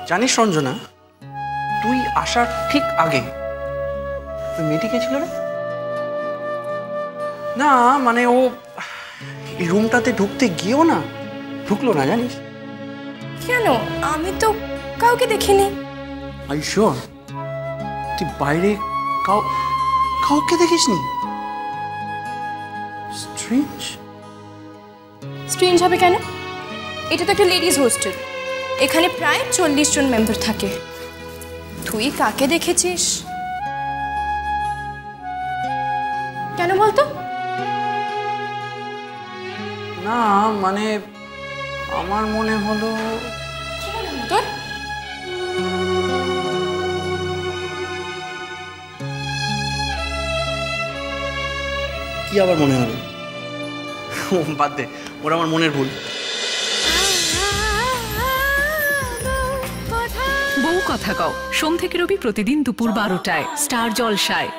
জানিস রঞ্জনা, তুই আসার ঠিক আগে ওই মেয়েটি কে ছিল রে? না মানে ও এই রুমটাতে ঢুকতে গিয়েও না ঢুকলো না, জানিস? কেন? আমি তো কাউকে দেখিনি। আই শিওর তুই বাইরে কাউকে দেখিসনি? স্ট্রেঞ্জ। স্ট্রেঞ্জ হবে কেন? এটা তো একটা লেডিজ হোস্টেল, এখানে প্রায় 40 জন মেম্বার থাকে। তুই কাকে দেখেছিস কেন বলতো? না মানে আমার মনে হলো। কি মনে হলো তোর? কি আবার মনে হলো? বাদ দে, ওরা আমার মনের ভুল। বউ কথা কও, সোম থেকে রবি প্রতিদিন দুপুর 12টায় স্টার জলসায়।